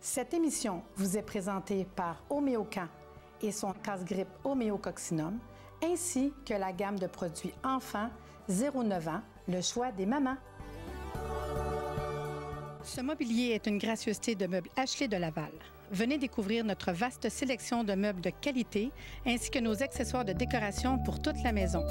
Cette émission vous est présentée par Homéocan et son casse-grippe Homéococcinum, ainsi que la gamme de produits enfants 0-9 ans, le choix des mamans. Ce mobilier est une gracieuseté de meubles Ashley de Laval. Venez découvrir notre vaste sélection de meubles de qualité ainsi que nos accessoires de décoration pour toute la maison.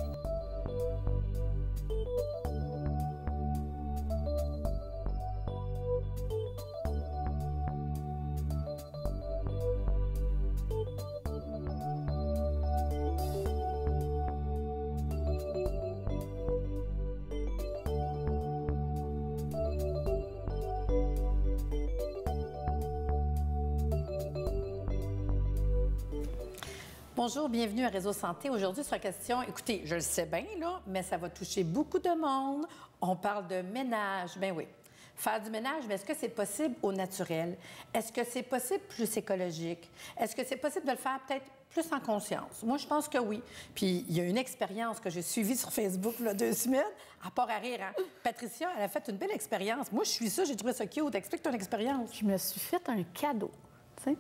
Bonjour, bienvenue à Réseau Santé. Aujourd'hui, sur la question, écoutez, je le sais bien, là, mais ça va toucher beaucoup de monde. On parle de ménage. Bien oui. Faire du ménage, mais est-ce que c'est possible au naturel? Est-ce que c'est possible plus écologique? Est-ce que c'est possible de le faire peut-être plus en conscience? Moi, je pense que oui. Puis, il y a une expérience que j'ai suivie sur Facebook, là, 2 semaines, à part à rire. Hein? Patricia, elle a fait une belle expérience. Moi, je suis ça, j'ai trouvé ça cute. Explique ton expérience. Je me suis fait un cadeau. T'sais.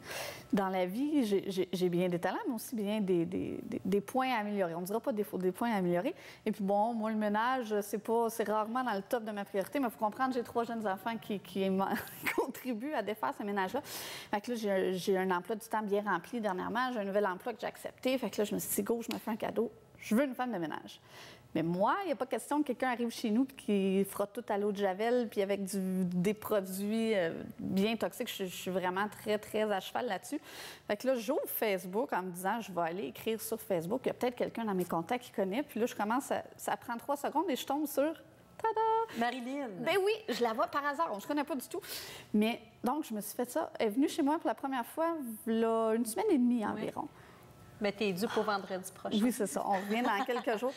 Dans la vie, j'ai bien des talents, mais aussi bien des points à améliorer. On ne dira pas défaut, des points à améliorer. Et puis bon, moi, le ménage, c'est rarement dans le top de ma priorité, mais il faut comprendre, j'ai 3 jeunes enfants qui contribuent à défaire ce ménage-là. Fait que là, j'ai un emploi du temps bien rempli dernièrement. J'ai un nouvel emploi que j'ai accepté. Fait que là, je me suis dit, go, je me fais un cadeau. Je veux une femme de ménage. Mais moi, il n'y a pas question que quelqu'un arrive chez nous et qui frotte tout à l'eau de Javel puis avec des produits bien toxiques. Je suis vraiment très, très à cheval là-dessus. Fait que là, j'ouvre Facebook en me disant, je vais aller écrire sur Facebook. Il y a peut-être quelqu'un dans mes contacts qui connaît. Puis là, je commence, ça prend 3 secondes et je tombe sur... Tada! Marilyn. Ben oui, je la vois par hasard. On ne se connaît pas du tout. Mais donc, je me suis fait ça. Elle est venue chez moi pour la première fois, il y a 1 semaine et demie environ. Mais t'es dû pour vendredi prochain. Oui, c'est ça. On revient dans quelques jours.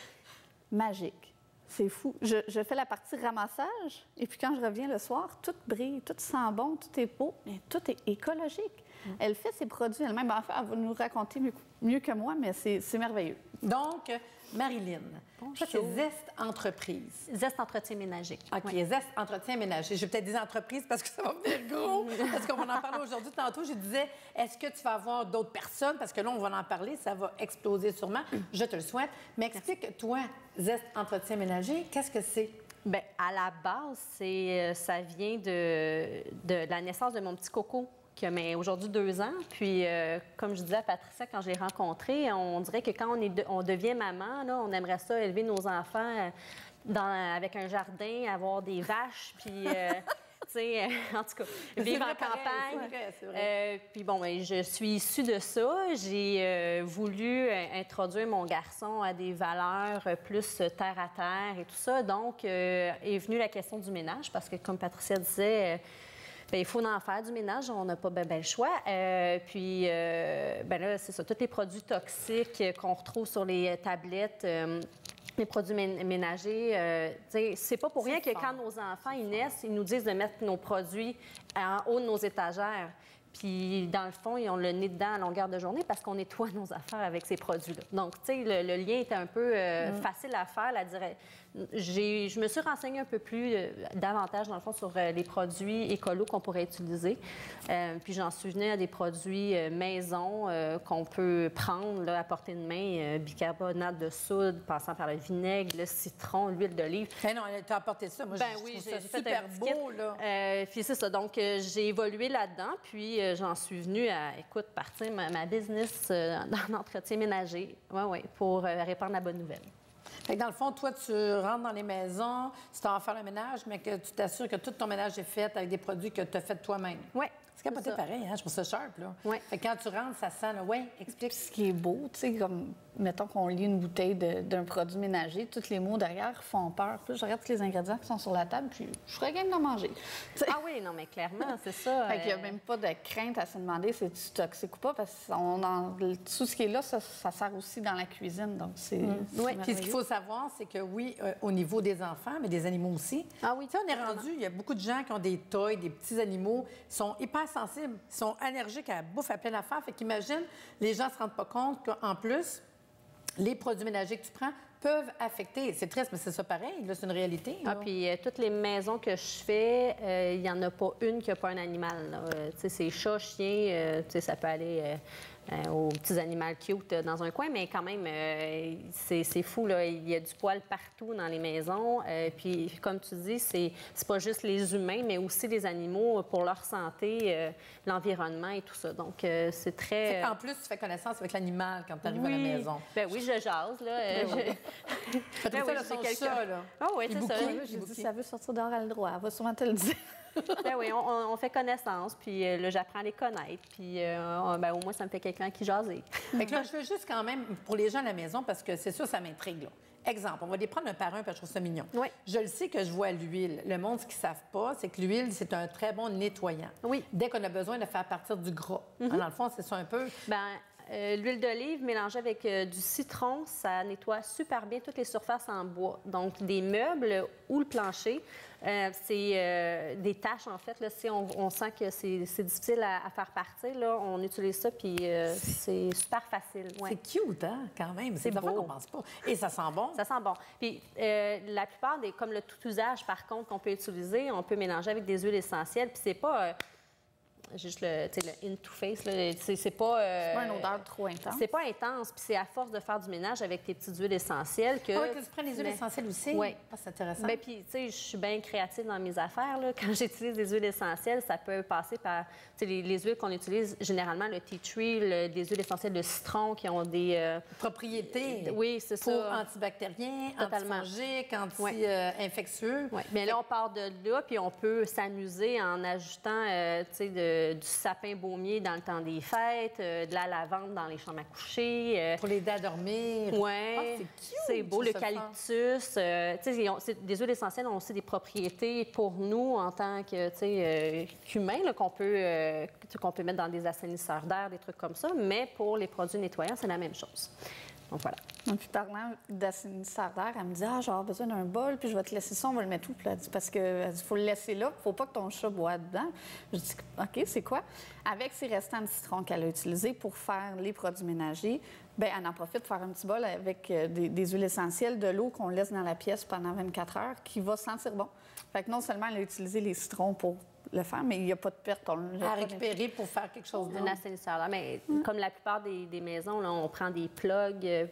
Magique. C'est fou. Je fais la partie ramassage et puis quand je reviens le soir, tout brille, tout sent bon, tout est beau, mais tout est écologique. Elle fait ses produits elle-même. Enfin, elle va nous raconter mieux que moi, mais c'est merveilleux. Donc, Marilyn, ça, c'est Zest Entreprise. Zest Entretien Ménager. OK, oui. Zest Entretien Ménager. Je vais peut-être dire entreprise parce que ça va venir gros, parce qu'on va en parler aujourd'hui. Tantôt, je disais, est-ce que tu vas avoir d'autres personnes? Parce que là, on va en parler, ça va exploser sûrement. Je te le souhaite. Mais explique-toi, Zest Entretien Ménager, qu'est-ce que c'est? Bien, à la base, ça vient de la naissance de mon petit Coco, qui a aujourd'hui 2 ans. Puis, comme je disais à Patricia, quand je l'ai rencontrée, on dirait que quand on devient maman, là, on aimerait ça élever nos enfants avec un jardin, avoir des vaches, puis... tu sais, en tout cas, vivre en campagne. C'est vrai. Puis bon, ben, je suis issue de ça. J'ai voulu introduire mon garçon à des valeurs plus terre à terre et tout ça. Donc, est venue la question du ménage parce que, comme Patricia disait... Bien, il faut en faire du ménage, on n'a pas le choix. Puis, ben là, c'est ça, tous les produits toxiques qu'on retrouve sur les tablettes, les produits ménagers, c'est pas pour rien que quand nos enfants ils naissent, ils nous disent de mettre nos produits en haut de nos étagères. Puis, dans le fond, ils ont le nez dedans à longueur de journée parce qu'on nettoie nos affaires avec ces produits-là. Donc, tu sais, le lien était un peu facile à faire. Je me suis renseignée un peu plus davantage, dans le fond, sur les produits écolos qu'on pourrait utiliser. Puis, j'en suis venue à des produits maison qu'on peut prendre là, à portée de main, bicarbonate de soude, passant par le vinaigre, le citron, l'huile d'olive. Mais non, elle t'a apporté ça. Moi, ben oui, j'ai super beau, là. Puis, c'est ça. Donc, j'ai évolué là-dedans. Puis, j'en suis venue à, partir ma business dans l'entretien ménager, pour répandre la bonne nouvelle. Fait que dans le fond, toi, tu rentres dans les maisons, tu t'en vas faire le ménage, mais que tu t'assures que tout ton ménage est fait avec des produits que tu as fait toi-même. Oui. C'est capoté pareil, hein? Je trouve ça sharp, là. Oui. Fait que quand tu rentres, ça sent, là. Oui, explique. Ce qui est beau, tu sais, comme, mettons qu'on lit une bouteille d'un produit ménager, tous les mots derrière font peur. Puis je regarde tous les ingrédients qui sont sur la table, puis je serais game d'en manger. T'sais. Ah oui, non, mais clairement, c'est ça. Fait qu'il n'y a même pas de crainte à se demander si c'est toxique ou pas, parce que tout ce qui est là, ça sert aussi dans la cuisine, donc c'est Oui, puis ce qu'il faut savoir, c'est que oui, au niveau des enfants, mais des animaux aussi. Ah oui. Tu sais, on est rendu, il y a beaucoup de gens qui ont des toys, des petits animaux, ils sont hyper sensibles, ils sont allergiques à la bouffe, à plein d'affaires. Fait qu'imagine, les gens ne se rendent pas compte qu'en plus, les produits ménagers que tu prends, peuvent affecter. C'est triste, mais c'est ça pareil, là, c'est une réalité. Ah, puis toutes les maisons que je fais, il n'y en a pas une qui n'a pas un animal. Tu sais, c'est chat, chien, tu sais, ça peut aller aux petits animaux cute dans un coin, mais quand même, c'est fou, là. Il y a du poil partout dans les maisons. Puis, comme tu dis, c'est pas juste les humains, mais aussi les animaux pour leur santé, l'environnement et tout ça. Donc, c'est très... En plus, tu fais connaissance avec l'animal quand tu arrives à la maison. Ben oui, je jase, là. Faites ça, là, son chat, là. Ah oui, c'est ça. J'ai dit, ça veut sortir dehors à le droit. Elle va sûrement te le dire. Ben oui, on fait connaissance, puis là, j'apprends à les connaître, puis ben, au moins, ça me fait quelqu'un qui jaser. Fait que là, je veux juste quand même, pour les gens à la maison, parce que c'est sûr, ça m'intrigue, là. Exemple, on va les prendre un par un, parce que je trouve ça mignon. Oui. Je le sais que je vois l'huile. Le monde, ce qu'ils ne savent pas, c'est que l'huile, c'est un très bon nettoyant. Oui. Dès qu'on a besoin de faire partir du gras. Dans le fond, c'est ça un peu. Bien, l'huile d'olive mélangée avec du citron, ça nettoie super bien toutes les surfaces en bois. Donc, des meubles ou le plancher, c'est des taches, en fait. Là, si on sent que c'est difficile à faire partir, là, on utilise ça, puis c'est super facile. Ouais. C'est cute, hein, quand même. C'est des affaires beau. qu'on pense pas. Et ça sent bon. Ça sent bon. Puis la plupart des, comme le tout usage, par contre, qu'on peut utiliser, on peut mélanger avec des huiles essentielles. Puis c'est pas juste le into face, là, c'est pas... C'est pas une odeur trop intense. C'est pas intense. Puis c'est à force de faire du ménage avec tes petites huiles essentielles que... Ah oui, que tu prends les huiles essentielles aussi? Oui. Ah, c'est intéressant. Bien, puis, tu sais, je suis bien créative dans mes affaires, là. Quand j'utilise des huiles essentielles, ça peut passer par, tu sais, les huiles qu'on utilise généralement, le tea tree, des huiles essentielles de citron qui ont des... Propriétés. Oui, c'est pour ça. Antibactérien, Totalement. antifongique, anti-infectieux. Oui, mais là, on part de là, puis on peut s'amuser en ajoutant, tu sais, du sapin baumier dans le temps des fêtes, de la lavande dans les chambres à coucher. Pour l'aider à dormir. Oui, Ah, c'est cute, c'est beau. ça, L'eucalyptus. Tu sais, des huiles essentielles ont aussi des propriétés pour nous en tant que, tu sais, qu'humains, là, qu'on peut mettre dans des assainisseurs d'air, des trucs comme ça. Mais pour les produits nettoyants, c'est la même chose. Donc, voilà. Puis parlant d'assainisseur d'air, elle me dit « Ah, je vais avoir besoin d'un bol, puis je vais te laisser ça, on va le mettre où? » Puis elle dit « Parce qu'il faut le laisser là, il ne faut pas que ton chat boive dedans. » Je dis « OK, c'est quoi? » Avec ses restants de citron qu'elle a utilisés pour faire les produits ménagers, bien, elle en profite pour faire un petit bol avec des huiles essentielles, de l'eau qu'on laisse dans la pièce pendant 24 heures, qui va sentir bon. Fait que non seulement elle a utilisé les citrons pour le faire, mais il n'y a pas de perte. À récupérer pour faire quelque chose d'autre. Un assainisseur d'air. Mais comme la plupart des maisons, là, on prend des plugs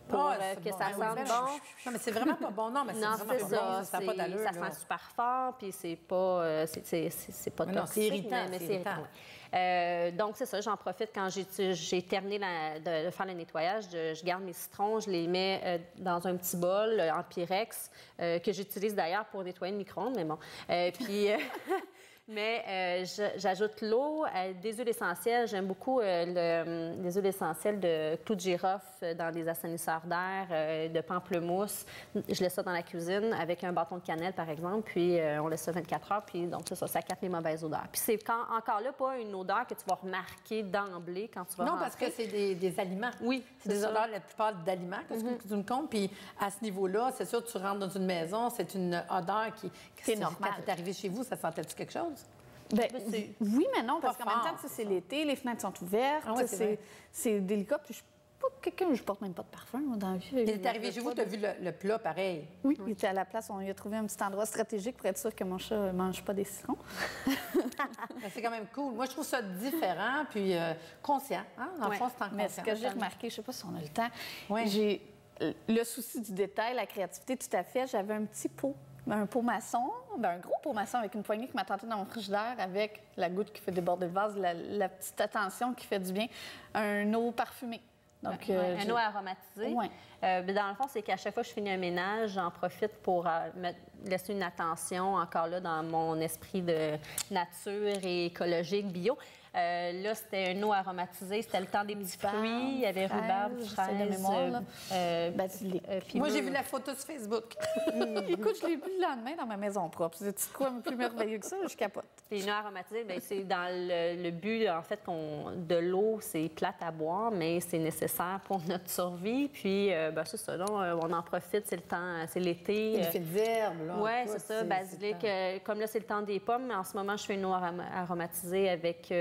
pour que ça sente bon. Non, mais c'est vraiment pas bon. Non, mais c'est vraiment pas bon. Ça n'a pas d'allure. Ça sent super fort, puis c'est pas, c'est pas toxique. Non, c'est irritant. Mais c'est irritant. Ouais. Donc, c'est ça, j'en profite quand j'ai terminé de faire le nettoyage. Je garde mes citrons, je les mets dans un petit bol en Pyrex, que j'utilise d'ailleurs pour nettoyer le micro-ondes, mais bon. Puis... Mais j'ajoute l'eau, des huiles essentielles. J'aime beaucoup les huiles essentielles de clou de girofle dans des assainisseurs d'air, de pamplemousse. Je laisse ça dans la cuisine avec un bâton de cannelle, par exemple, puis on laisse ça 24 heures, puis donc ça capte les mauvaises odeurs. Puis c'est encore là pas une odeur que tu vas remarquer d'emblée quand tu vas rentrer. Parce que c'est des aliments. Oui, c'est des odeurs, la plupart d'aliments, que tu me comptes. Puis à ce niveau-là, c'est sûr, tu rentres dans une maison, c'est une odeur qui... C'est normal. Quand tu es arrivé chez vous, ça sentait-tu quelque chose? Bien, oui, mais non, parce qu'en même temps, c'est l'été, les fenêtres sont ouvertes, c'est délicat. Puis je suis pas quelqu'un, je porte même pas de parfum moi, dans la vie. Il est arrivé chez vous, tu as vu le plat pareil? Oui, il était à la place, on lui a trouvé un petit endroit stratégique pour être sûr que mon chat ne mange pas des citrons. C'est quand même cool. Moi, je trouve ça différent, puis conscient. Hein? Dans le fond, c'est en conscient. Mais ce que j'ai remarqué, je ne sais pas si on a le temps, oui. J'ai le souci du détail, la créativité, tout à fait. J'avais un petit pot. Un pot maçon, un gros pot maçon avec une poignée qui m'a tenté dans mon frigidaire avec la goutte qui fait déborder le vase, la petite attention qui fait du bien, un eau parfumée. Donc, un eau aromatisée. Ouais. Dans le fond, c'est qu'à chaque fois que je finis un ménage, j'en profite pour me laisser une attention encore là dans mon esprit de nature et écologique, bio. Là, c'était une eau aromatisée, c'était le temps des petits fruits. Il y avait rhubarbe, fraise, basilic. Moi, j'ai vu la photo sur Facebook. Écoute, je l'ai vu le lendemain dans ma maison propre. C'est quoi plus merveilleux que ça? Je capote. Puis une eau aromatisée, bien, c'est dans le but, en fait, de l'eau, c'est plate à boire, mais c'est nécessaire pour notre survie. Puis, c'est ça, là, on en profite, c'est le temps, c'est l'été. Il fait des herbes, là. Oui, c'est ça, basilic. Comme là, c'est le temps des pommes, mais en ce moment, je fais une eau aromatisée avec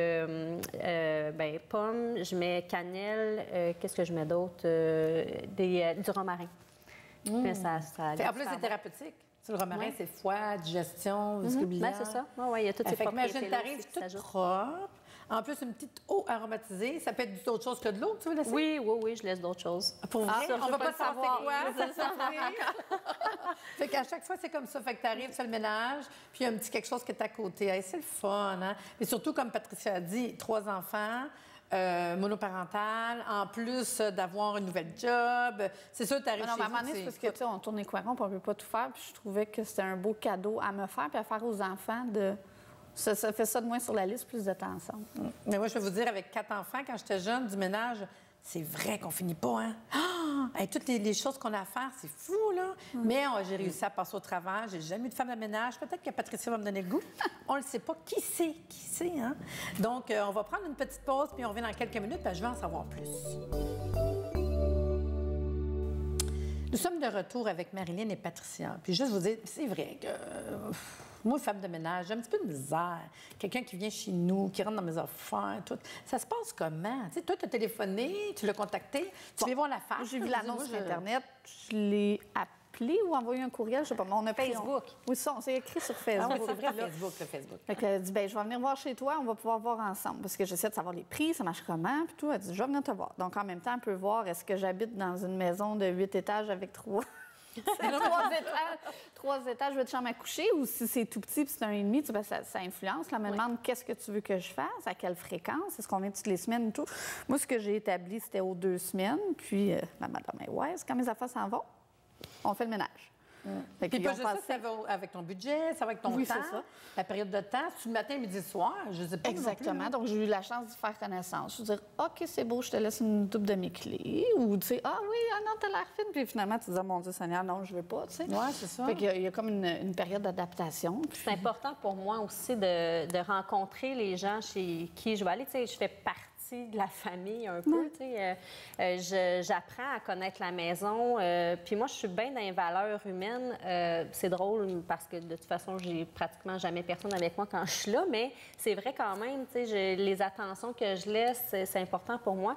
pommes, je mets cannelle, qu'est-ce que je mets d'autre? Du romarin. Puis ça En plus, c'est thérapeutique. Tu sais, le romarin, c'est foie, digestion, muscle biliaire. C'est ça. Oui, il y a toutes ces propriétés-là. Imagine, t'arrives toute propre. En plus, une petite eau aromatisée. Ça peut être d'autres choses que de l'eau, tu veux laisser? Oui, je laisse d'autres choses. Pour vrai? Ça, on va pas le savoir quoi. c'est ça. Fait qu'à chaque fois, c'est comme ça. Fait que t'arrives, tu fais le ménage, puis il y a un petit quelque chose qui est à côté. Hey, c'est le fun, hein? Mais surtout, comme Patricia a dit, 3 enfants, monoparental, en plus d'avoir une nouvelle job. C'est sûr, t'arrives chez Non, mais à un moment vous, donné, c'est parce que, tu sais, on tourne les coirons, puis on peut pas tout faire. Puis je trouvais que c'était un beau cadeau à me faire, puis à faire aux enfants de... Ça fait ça de moins sur la liste, plus de temps ensemble. Mais moi, je vais vous dire, avec 4 enfants, quand j'étais jeune, du ménage, c'est vrai qu'on finit pas, hein? Ah! Hey, toutes les choses qu'on a à faire, c'est fou, là. Mais j'ai réussi à passer au travers. J'ai jamais eu de femme de ménage. Peut-être que Patricia va me donner le goût. On le sait pas. Qui sait, hein? Donc, on va prendre une petite pause, puis on revient dans quelques minutes, puis je vais en savoir plus. Nous sommes de retour avec Marilyn et Patricia. Puis juste vous dire, c'est vrai que moi, femme de ménage, j'ai un petit peu de misère. Quelqu'un qui vient chez nous, qui rentre dans mes affaires, tout. Ça se passe comment? Tu sais, toi, tu as téléphoné, tu l'as contacté, tu viens voir la face. J'ai vu l'annonce sur Internet, je l'ai appelé ou envoyé un courriel, je sais pas, mais on a Facebook. Oui, ça, on s'est écrit sur Facebook. Ah oui, c'est vrai, Facebook. Fait qu'elle a dit, ben je vais venir voir chez toi, on va pouvoir voir ensemble. Parce que j'essaie de savoir les prix, ça marche comment, puis tout. Elle dit, je vais venir te voir. Donc, en même temps, on peut voir, est-ce que j'habite dans une maison de 8 étages avec 3 étages, je vais de chambre à coucher, ou si c'est tout petit, puis c'est 1,5, tu sais, ben, ça influence. Là, elle me demande qu'est-ce que tu veux que je fasse, à quelle fréquence, est-ce qu'on vient toutes les semaines et tout. Moi, ce que j'ai établi, c'était aux 2 semaines, puis la madame est ouais, quand mes affaires s'en vont, on fait le ménage. Puis pas juste ça va avec ton budget, ça va avec ton Oui, temps, c'est ça. la période de temps, c'est le matin, midi, soir, je sais pas. Exactement. Donc, j'ai eu la chance de faire connaissance. Je veux dire, OK, c'est beau, je te laisse une double de mes clés. Ou, tu sais, ah oui, ah non, t'as l'air fine. Puis finalement, tu dis, mon Dieu Seigneur, non, je veux pas, tu sais. Oui, c'est ça. Fait qu'il y a comme une période d'adaptation. C'est important pour moi aussi de rencontrer les gens chez qui je vais aller. Tu sais, je fais partie de la famille un peu. Tu sais, j'apprends à connaître la maison. Puis moi, je suis bien dans les valeurs humaines. C'est drôle parce que de toute façon, j'ai pratiquement jamais personne avec moi quand je suis là, mais c'est vrai quand même. Tu sais, les attentions que je laisse, c'est important pour moi.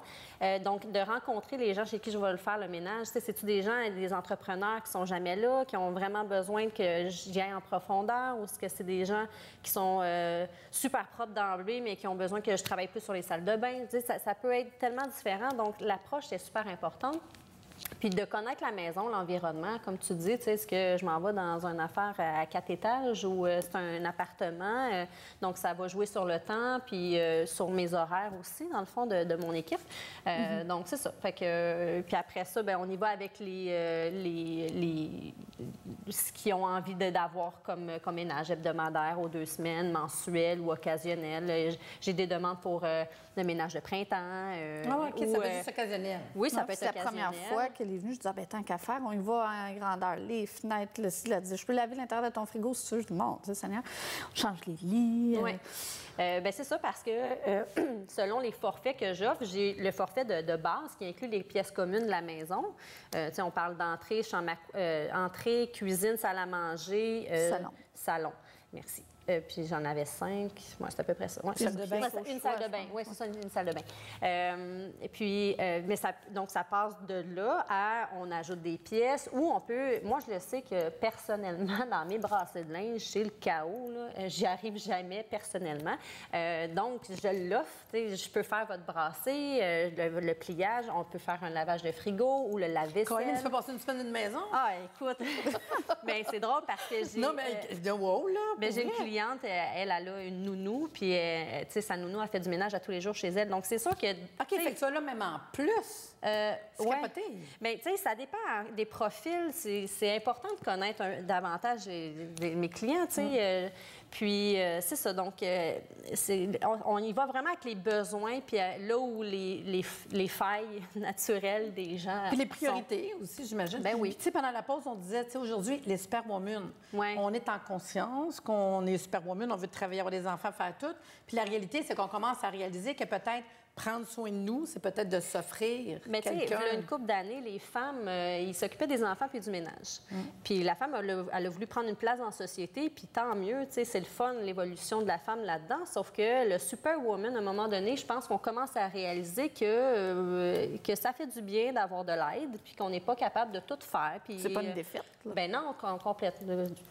Donc, de rencontrer les gens chez qui je vais le faire, le ménage. Tu sais, c'est-tu des gens, des entrepreneurs qui sont jamais là, qui ont vraiment besoin que j'y aille en profondeur, ou est-ce que c'est des gens qui sont super propres d'emblée, mais qui ont besoin que je travaille plus sur les salles de bain? Tu sais, ça peut être tellement différent. Donc, l'approche est super importante. Puis de connaître la maison, l'environnement, comme tu dis, tu sais, est-ce que je m'en vais dans une affaire à 4 étages ou c'est un appartement? Donc, ça va jouer sur le temps, puis sur mes horaires aussi, dans le fond, de mon équipe. Donc, c'est ça. Fait que, puis après ça, bien, on y va avec ce qu'ils ont envie d'avoir comme ménage hebdomadaire aux 2 semaines, mensuel ou occasionnel. J'ai des demandes pour le ménage de printemps. OK, ça peut être juste occasionnel. Oui, ça peut être la occasionnel. première fois qu'elle est venue, je disais, ben, tant qu'à faire, on y va en grandeur. Les fenêtres, le style, elle disait, je peux laver l'intérieur de ton frigo si tu veux. Je dis, bon, tu sais, Seigneur, on change les lits. Oui. Bien, c'est ça parce que selon les forfaits que j'offre, j'ai le forfait de base qui inclut les pièces communes de la maison. Tu sais, on parle d'entrée, entrée, cuisine, salle à manger, salon. Merci. Puis j'en avais 5. Moi, c'est à peu près ça. Ouais, salle de bain. Une salle de bain. Oui, c'est ça, une salle de bain. Et puis, mais donc, ça passe de là à on ajoute des pièces ou on peut. Moi, je le sais que personnellement, dans mes brassées de linge, c'est le chaos. J'y arrive jamais personnellement. Donc, je l'offre. Je peux faire votre brassée, le pliage. On peut faire un lavage de frigo ou le lave-vaisselle. Quand tu fais passer une semaine d'une maison? Ah, écoute. Mais c'est drôle parce que j'ai. Non, mais wow, là. Mais j'ai une cliente, elle a une nounou, puis tu sais, sa nounou a fait du ménage à tous les jours chez elle. Donc, c'est sûr que. OK, fait que ça, là, même en plus. C'est capoté. Bien, tu sais, ça dépend des profils. C'est important de connaître davantage mes clients, tu sais. Puis, c'est ça. Donc, on y va vraiment avec les besoins, puis là où les failles naturelles des gens. Puis les priorités aussi, j'imagine. Ben oui. Puis, tu sais, pendant la pause, on disait, tu sais, aujourd'hui, les superwomen. Ouais. On est en conscience qu'on est superwoman, on veut travailler, avoir des enfants, faire tout. Puis la réalité, c'est qu'on commence à réaliser que peut-être prendre soin de nous, c'est peut-être de s'offrir Mais tu sais, il y a une couple d'années, les femmes, ils s'occupaient des enfants puis du ménage. Puis la femme, elle a voulu prendre une place dans la société, puis tant mieux, tu sais, c'est le fun, l'évolution de la femme là-dedans. Sauf que le superwoman, à un moment donné, je pense qu'on commence à réaliser que ça fait du bien d'avoir de l'aide, puis qu'on n'est pas capable de tout faire. Puis c'est pas une défaite, là. Ben non, complète,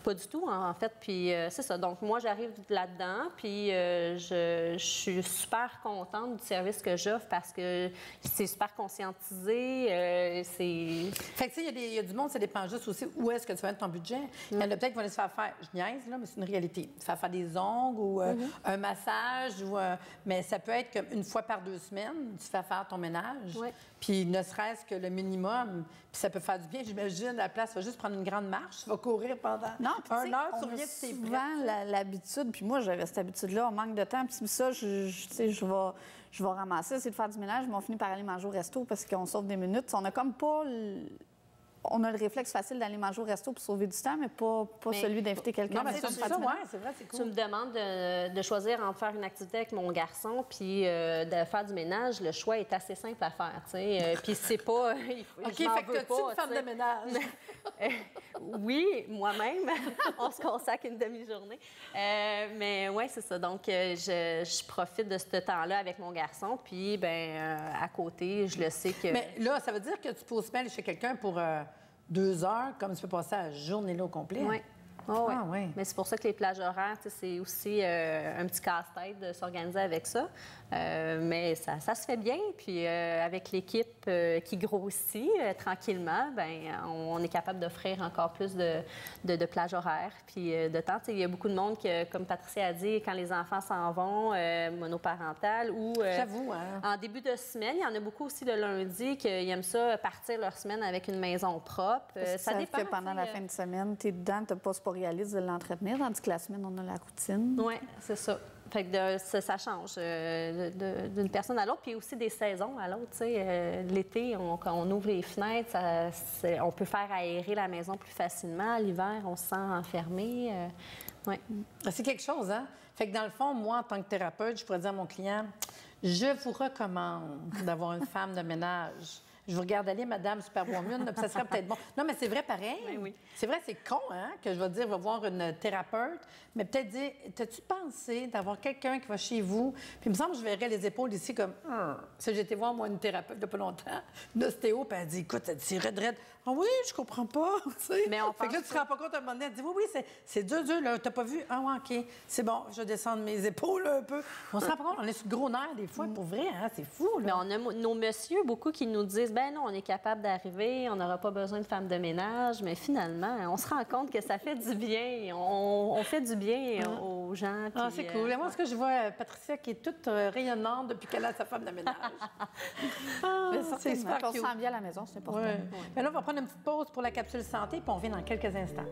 pas du tout, en fait. Puis c'est ça. Donc moi, j'arrive là-dedans, puis je suis super contente du service que j'offre parce que c'est super conscientisé. Fait que, tu sais, il y a du monde, ça dépend juste aussi où est-ce que tu vas mettre ton budget. Il y en a peut-être qui vont aller se faire faire, je niaise, là, mais c'est une réalité. Se faire des ongles ou un massage. Mais ça peut être comme une fois par 2 semaines, tu fais faire ton ménage. Oui. Puis ne serait-ce que le minimum, puis ça peut faire du bien. J'imagine, à la place, tu vas juste prendre une grande marche, tu vas courir pendant non, 1 heure, tu on reviens, a tu t'es souvent l'habitude, puis moi, j'avais cette habitude-là, on manque de temps, puis ça, je vais ramasser, c'est de faire du ménage, mais on finit par aller manger au resto parce qu'on sauve des minutes. On a comme pas... On a le réflexe facile d'aller manger au resto pour sauver du temps, mais pas celui d'inviter quelqu'un. Non, mais c'est ça, ouais, c'est vrai, c'est cool. Tu me demandes de choisir entre faire une activité avec mon garçon puis de faire du ménage. Le choix est assez simple à faire, tu sais. Puis c'est pas... OK, fait que t'as-tu une femme de ménage? Oui, moi-même. On se consacre une demi-journée. Mais oui, c'est ça. Donc, je profite de ce temps-là avec mon garçon. Puis, à côté, je le sais que... Mais là, ça veut dire que tu peux aussi aller chez quelqu'un pour 2 heures, comme tu peux passer la journée là au complet? Oui. Oh, ah, oui. Mais c'est pour ça que les plages horaires, c'est aussi un petit casse-tête de s'organiser avec ça. Mais ça se fait bien. Puis avec l'équipe qui grossit tranquillement, on est capable d'offrir encore plus de plages horaires puis de temps. Il y a beaucoup de monde qui, comme Patricia a dit, quand les enfants s'en vont, monoparentales ou j'avoue, hein? En début de semaine, il y en a beaucoup aussi de lundi qui aiment ça partir leur semaine avec une maison propre. Ça dépend. Que pendant la fin de semaine, tu es dedans, tu n'as pas pour réaliser de l'entretenir, tandis que la semaine, on a la routine. Oui, c'est ça. Fait que ça change d'une personne à l'autre, puis aussi des saisons à l'autre. L'été, quand on ouvre les fenêtres, on peut faire aérer la maison plus facilement. L'hiver, on se sent enfermé. Ouais. C'est quelque chose, hein? Fait que dans le fond, moi, en tant que thérapeute, je pourrais dire à mon client, je vous recommande d'avoir une femme de ménage. Je vous regarde aller, Madame Superwoman, puis ça serait peut-être bon. Non, mais c'est vrai pareil. Mais oui. C'est vrai, c'est con, hein, que je vais dire, va voir une thérapeute, mais peut-être dire, t'as-tu pensé d'avoir quelqu'un qui va chez vous? Puis il me semble que je verrais les épaules ici comme, si j'ai été voir, moi, une thérapeute il n'y a pas longtemps, une ostéo, puis elle dit, écoute, elle dit, c'est raide. Ah oui, je comprends pas, tu sais. Mais on fait que là, tu te rends pas compte à un moment donné, elle dit, oui, c'est dur, là, t'as pas vu? Ah ouais, OK, c'est bon, je descends de mes épaules un peu. On se rend pas compte, on est sur le gros nerf des fois, pour vrai, hein, c'est fou, là. Mais on a nos messieurs, beaucoup, qui nous disent, ben non, on est capable d'arriver, on n'aura pas besoin de femme de ménage, mais finalement, on se rend compte que ça fait du bien. On fait du bien aux gens. Ah, c'est cool. Moi, ce que je vois, Patricia, qui est toute rayonnante depuis qu'elle a sa femme de ménage. C'est super qu'on se sent bien à la maison, c'est important. Ouais. Mais là, on va prendre une petite pause pour la capsule santé, puis on revient dans quelques instants.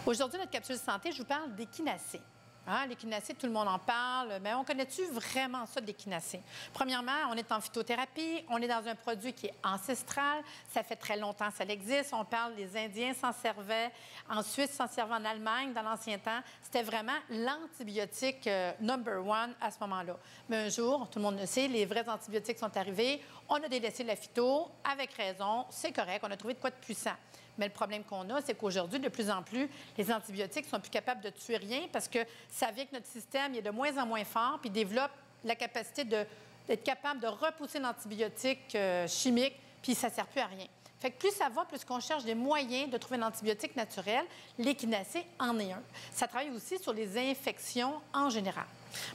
Aujourd'hui, notre capsule santé, je vous parle d'échinacée. Hein, l'échinacée, tout le monde en parle, mais on connaît-tu vraiment ça de l'échinacée? Premièrement, on est en phytothérapie, on est dans un produit qui est ancestral, ça fait très longtemps que ça existe, on parle des Indiens s'en servaient, en Suisse s'en servait en Allemagne dans l'ancien temps, c'était vraiment l'antibiotique number one à ce moment-là. Mais un jour, tout le monde le sait, les vrais antibiotiques sont arrivés, on a délaissé la phyto, avec raison, c'est correct, on a trouvé de quoi de puissant. Mais le problème qu'on a, c'est qu'aujourd'hui, de plus en plus, les antibiotiques sont plus capables de tuer rien parce que ça vient que notre système est de moins en moins fort puis développe la capacité d'être capable de repousser l'antibiotique chimique puis ça ne sert plus à rien. Fait que plus ça va, plus qu'on cherche des moyens de trouver un antibiotique naturel, l'échinacée en est un. Ça travaille aussi sur les infections en général.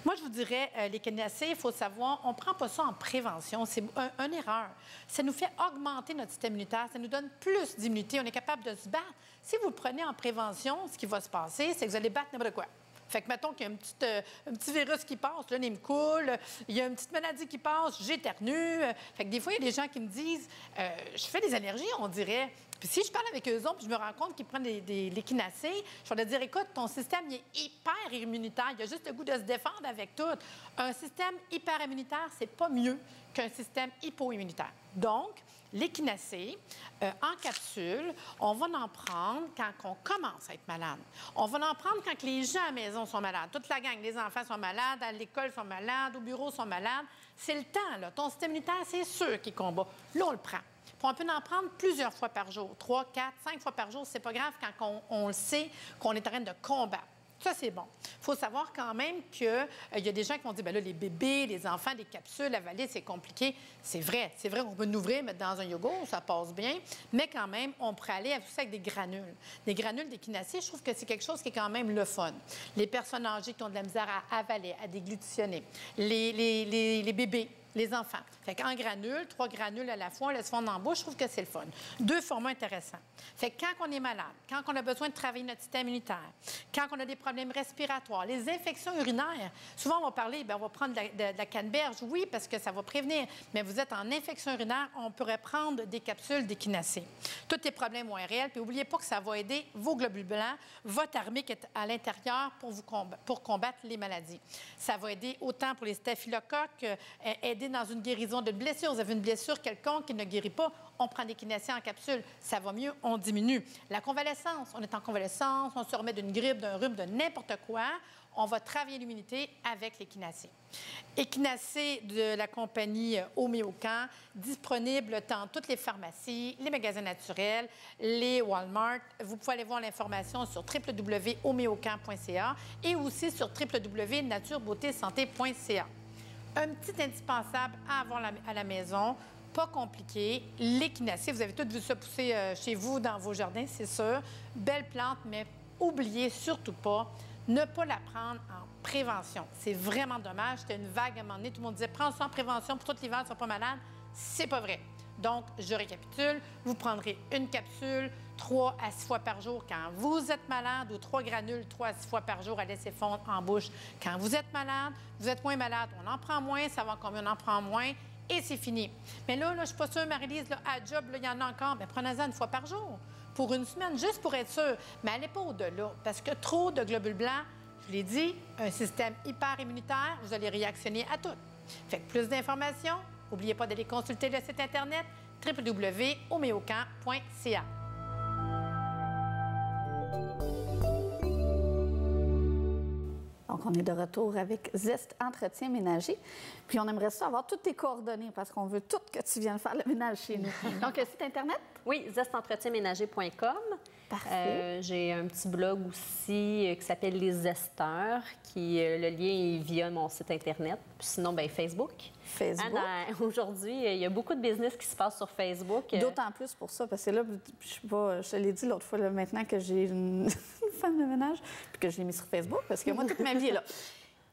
Moi, je vous dirais, l'échinacée, il faut savoir, on ne prend pas ça en prévention. C'est une erreur. Ça nous fait augmenter notre système immunitaire. Ça nous donne plus d'immunité. On est capable de se battre. Si vous le prenez en prévention, ce qui va se passer, c'est que vous allez battre n'importe quoi. Fait que, mettons qu'il y a un petit virus qui passe, le nez me coule, il y a une petite maladie qui passe, j'éternue. Fait que des fois, il y a des gens qui me disent, je fais des allergies, on dirait. Puis si je parle avec eux autres, puis je me rends compte qu'ils prennent l'équinacée, je vais leur dire, écoute, ton système il est hyper immunitaire. Il a juste le goût de se défendre avec tout. Un système hyper immunitaire, c'est pas mieux qu'un système hypo-immunitaire. Donc, l'équinacée, en capsule, on va en prendre quand on commence à être malade. On va en prendre quand les gens à la maison sont malades. Toute la gang, les enfants sont malades, à l'école sont malades, au bureau sont malades. C'est le temps, là. Ton système immunitaire, c'est sûr qu'il combat. Là, on le prend. Puis on peut en prendre plusieurs fois par jour, 3, 4, 5 fois par jour. C'est pas grave quand on le sait qu'on est en train de combattre. Ça, c'est bon. Il faut savoir quand même qu'il y a des gens qui vont dire, bien là, les bébés, les enfants, des capsules, avaler, c'est compliqué. C'est vrai. C'est vrai qu'on peut l'ouvrir, mettre dans un yogourt, ça passe bien. Mais quand même, on pourrait aller aussi avec des granules. Des granules d'équinacée, je trouve que c'est quelque chose qui est quand même le fun. Les personnes âgées qui ont de la misère à avaler, à déglutionner. Les bébés. Les enfants. Fait qu'en granules, 3 granules à la fois, on laisse fondre en bouche, je trouve que c'est le fun. 2 formats intéressants. Fait que quand on est malade, quand on a besoin de travailler notre système immunitaire, quand on a des problèmes respiratoires, les infections urinaires, souvent on va parler, bien, on va prendre de la canneberge, oui, parce que ça va prévenir, mais vous êtes en infection urinaire, on pourrait prendre des capsules d'équinacée. Tous les problèmes ORL, puis n'oubliez pas que ça va aider vos globules blancs, votre armée qui est à l'intérieur pour combattre les maladies. Ça va aider autant pour les staphylocoques, aider dans une guérison d'une blessure. Vous avez une blessure quelconque qui ne guérit pas, on prend l'équinacée en capsule. Ça va mieux, on diminue. La convalescence, on est en convalescence, on se remet d'une grippe, d'un rhume, de n'importe quoi. On va travailler l'immunité avec l'équinacée. Équinacée de la compagnie Homéocan, disponible dans toutes les pharmacies, les magasins naturels, les Walmart. Vous pouvez aller voir l'information sur www.homeocan.ca et aussi sur www.naturebeautésanté.ca. Un petit indispensable à avoir à la maison, pas compliqué, l'équinacée. Vous avez tous vu ça pousser chez vous, dans vos jardins, c'est sûr. Belle plante, mais oubliez surtout pas, ne pas la prendre en prévention. C'est vraiment dommage. C'était une vague à un moment donné. Tout le monde disait, prends ça en prévention pour tout l'hiver, tu ne seras pas malade. C'est pas vrai. Donc, je récapitule. Vous prendrez une capsule 3 à 6 fois par jour quand vous êtes malade ou 3 granules 3 à 6 fois par jour à laisser fondre en bouche quand vous êtes malade. Vous êtes moins malade, on en prend moins, savoir combien on en prend moins et c'est fini. Mais là je ne suis pas sûre, Marie-Lise, à job, il y en a encore. Mais prenez-en une fois par jour pour une semaine, juste pour être sûr. Mais allez pas au-delà parce que trop de globules blancs, je l'ai dit, un système hyper immunitaire, vous allez réactionner à tout. Fait que plus d'informations, n'oubliez pas d'aller consulter le site Internet www.homeocan.ca. Donc, on est de retour avec Zest Entretien Ménager. Puis, on aimerait ça avoir toutes tes coordonnées parce qu'on veut tout que tu viennes faire le ménage chez nous. Donc, le site Internet? Oui, zestentretien-ménager.com. Parfait. J'ai un petit blog aussi qui s'appelle Les Zesteurs, le lien est via mon site Internet. Puis sinon, bien, Facebook. Facebook. Aujourd'hui, il y a beaucoup de business qui se passe sur Facebook. D'autant plus pour ça, parce que là, je te l'ai dit l'autre fois, là, maintenant que j'ai une femme de ménage, puis que je l'ai mis sur Facebook, parce que moi, toute ma vie est là.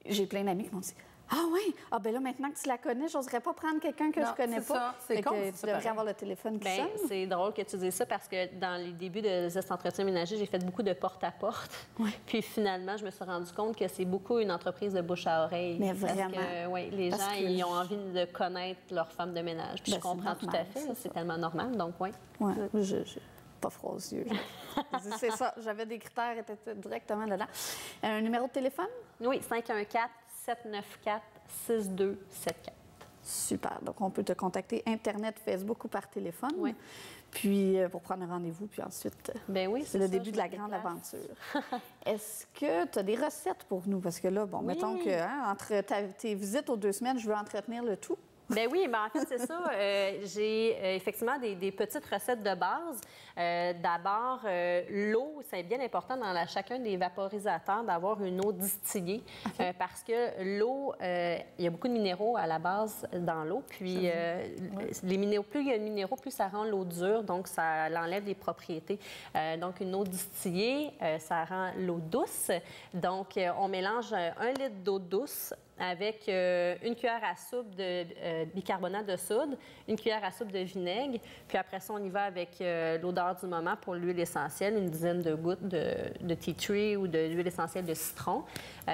J'ai plein d'amis qui m'ont dit « Ah oui? Ah ben là, maintenant que tu la connais, j'oserais pas prendre quelqu'un que je connais pas. » C'est con, tu devrais avoir le téléphone qui sonne. C'est drôle que tu dises ça parce que dans les débuts de Zest Entretien Ménager, j'ai fait beaucoup de porte-à-porte. Ouais. Puis finalement, je me suis rendu compte que c'est beaucoup une entreprise de bouche à oreille. Mais vraiment. Parce que, oui, les gens, ils ont envie de connaître leur femme de ménage. Puis je comprends tout à fait. C'est tellement normal. Donc, oui. Oui, pas froid aux yeux. C'est ça. J'avais des critères, étaient directement dedans. Un numéro de téléphone? Oui, 514-794-6274. Super. Donc, on peut te contacter Internet, Facebook ou par téléphone. Oui. Puis, pour prendre un rendez-vous, puis ensuite, ben oui, c'est le début de la grande aventure. Est-ce que tu as des recettes pour nous? Parce que là, bon, mettons que entre tes visites aux 2 semaines, je veux entretenir le tout. Bien oui, mais en fait, c'est ça. J'ai effectivement des petites recettes de base. D'abord, l'eau, c'est bien important dans chacun des vaporisateurs d'avoir une eau distillée parce que l'eau, il y a beaucoup de minéraux à la base dans l'eau. Puis, les minéraux, plus il y a de minéraux, plus ça rend l'eau dure, donc ça enlève des propriétés. Donc, une eau distillée, ça rend l'eau douce. Donc, on mélange 1 litre d'eau douce avec une cuillère à soupe de bicarbonate de soude, une cuillère à soupe de vinaigre. Puis après ça, on y va avec l'odeur du moment pour l'huile essentielle, une dizaine de gouttes de tea tree ou de l'huile essentielle de citron.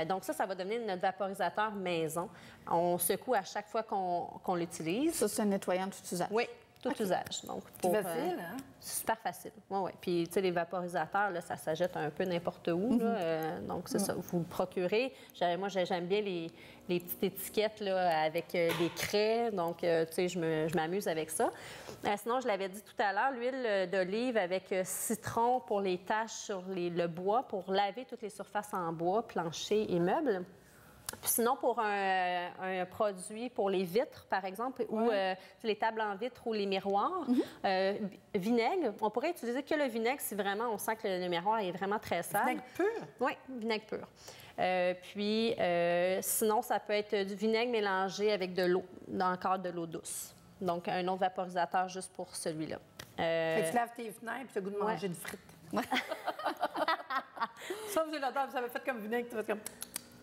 Donc ça va devenir notre vaporisateur maison. On secoue à chaque fois qu'on l'utilise. Ça, c'est un nettoyant de tout usage. Oui. tout usage. Donc, c'est facile, hein? C'est super facile. Oui, oui. Puis, tu sais, les vaporisateurs, là, ça s'achète un peu n'importe où. Là. Donc, c'est ça. Vous le procurez. Moi, j'aime bien les petites étiquettes là, avec des craies. Donc, tu sais, je m'amuse avec ça. Sinon, je l'avais dit tout à l'heure, l'huile d'olive avec citron pour les taches sur le bois, pour laver toutes les surfaces en bois, plancher et meubles. Puis sinon, pour un produit pour les vitres, par exemple, ou les tables en vitre ou les miroirs, vinaigre, on pourrait utiliser que le vinaigre si vraiment on sent que le miroir est vraiment très sale. Vinaigre pur? Oui, vinaigre pur. Sinon, ça peut être du vinaigre mélangé avec de l'eau, encore de l'eau douce. Donc, un autre vaporisateur juste pour celui-là. Fait que tu laves tes fenêtres et tu as le goût de manger une frite. Ça, j'ai l'odeur, ça m'a fait comme vinaigre, tu vas comme...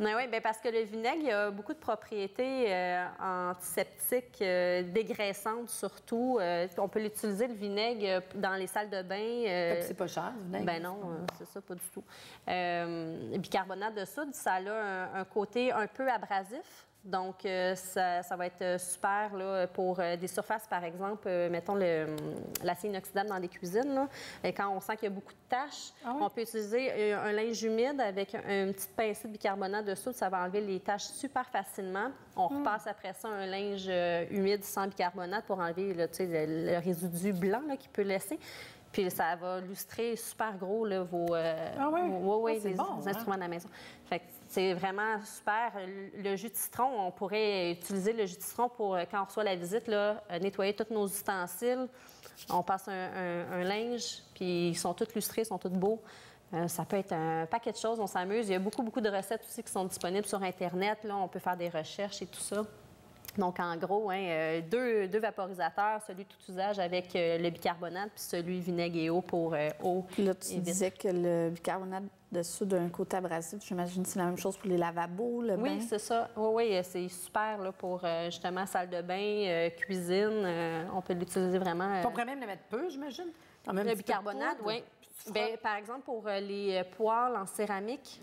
Oui, bien parce que le vinaigre, il a beaucoup de propriétés antiseptiques, dégraissantes surtout. On peut l'utiliser, le vinaigre, dans les salles de bain. C'est pas cher, le vinaigre? Ben non, c'est ça, pas du tout. Bicarbonate de soude, ça a un côté un peu abrasif. Donc, ça va être super là, pour des surfaces, par exemple, mettons l'acier inoxydable dans des cuisines. Là, et quand on sent qu'il y a beaucoup de taches, on peut utiliser un linge humide avec une petite pincée de bicarbonate de soude. Ça va enlever les taches super facilement. On repasse après ça un linge humide sans bicarbonate pour enlever là, le résidu blanc là, qu'il peut laisser. Puis ça va lustrer super gros là, vos instruments de la maison. Fait que c'est vraiment super. Le jus de citron, on pourrait utiliser le jus de citron pour, quand on reçoit la visite, là, nettoyer tous nos ustensiles. On passe un linge, puis ils sont tous lustrés, ils sont tous beaux. Ça peut être un paquet de choses, on s'amuse. Il y a beaucoup, beaucoup de recettes aussi qui sont disponibles sur Internet. Là, on peut faire des recherches et tout ça. Donc, en gros, deux vaporisateurs, celui tout usage avec le bicarbonate, puis celui vinaigre et eau pour eau. Puis là, tu disais que le bicarbonate de soude a un côté abrasif. J'imagine que c'est la même chose pour les lavabos, le bain? Oui, c'est ça. Oui, c'est super là, pour justement salle de bain, cuisine. On peut l'utiliser vraiment. On pourrait même le mettre peu, j'imagine? Le bicarbonate, oui. Bien, par exemple, pour les poêles en céramique,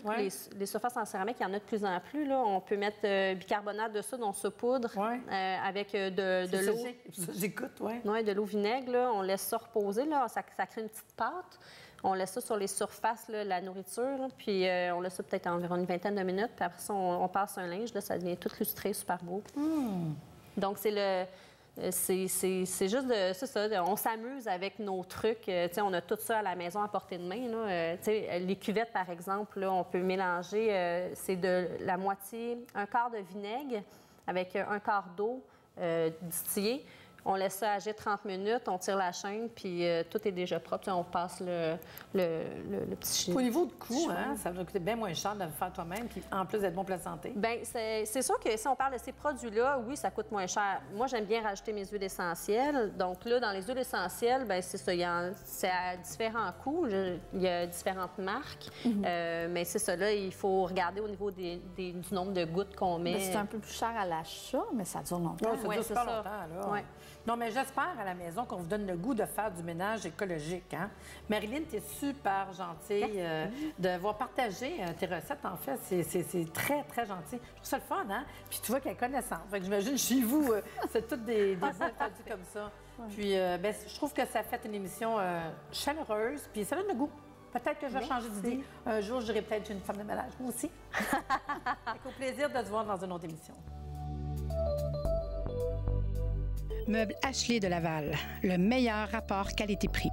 les surfaces en céramique, il y en a de plus en plus. Là. On peut mettre bicarbonate de soude, on saupoudre avec de l'eau. J'écoute, oui. Oui, de l'eau vinaigre. Là. On laisse ça reposer. Là. Ça crée une petite pâte. On laisse ça sur les surfaces, là, la nourriture. Là. Puis on laisse ça peut-être environ une vingtaine de minutes. Puis après ça, on passe un linge. Là, ça devient tout lustré, super beau. Donc, c'est le... C'est juste c'est ça, on s'amuse avec nos trucs. On a tout ça à la maison à portée de main. Là. Les cuvettes, par exemple, là, on peut mélanger, c'est de la moitié, un quart de vinaigre avec un quart d'eau distillée. On laisse ça agir 30 minutes, on tire la chaîne, puis tout est déjà propre. On passe le petit chien. Au niveau de coût, ça va coûter bien moins cher de le faire toi-même, puis en plus d'être bon pour la santé. Bien, c'est sûr que si on parle de ces produits-là, oui, ça coûte moins cher. Moi, j'aime bien rajouter mes huiles essentielles. Donc là, dans les huiles essentielles, bien, c'est ça. C'est à différents coûts. Il y a différentes marques. Mais c'est ça, là, il faut regarder au niveau du nombre de gouttes qu'on met. C'est un peu plus cher à l'achat, mais ça dure longtemps. Oui, ça dure super longtemps, là. Ouais. Non, mais j'espère à la maison qu'on vous donne le goût de faire du ménage écologique. Hein? Marilyn, tu es super gentille d'avoir partagé tes recettes. En fait, c'est très, très gentil. Je trouve ça le fun, hein? Puis tu vois qu'elle est connaissante. Fait que j'imagine chez vous, c'est toutes des bons produits comme ça. Ouais. Puis je trouve que ça fait une émission chaleureuse, puis ça donne le goût. Peut-être que je vais changer d'idée. Un jour, je dirai peut-être une femme de ménage. Moi aussi. Au plaisir de te voir dans une autre émission. Meubles Ashley de Laval, le meilleur rapport qualité-prix.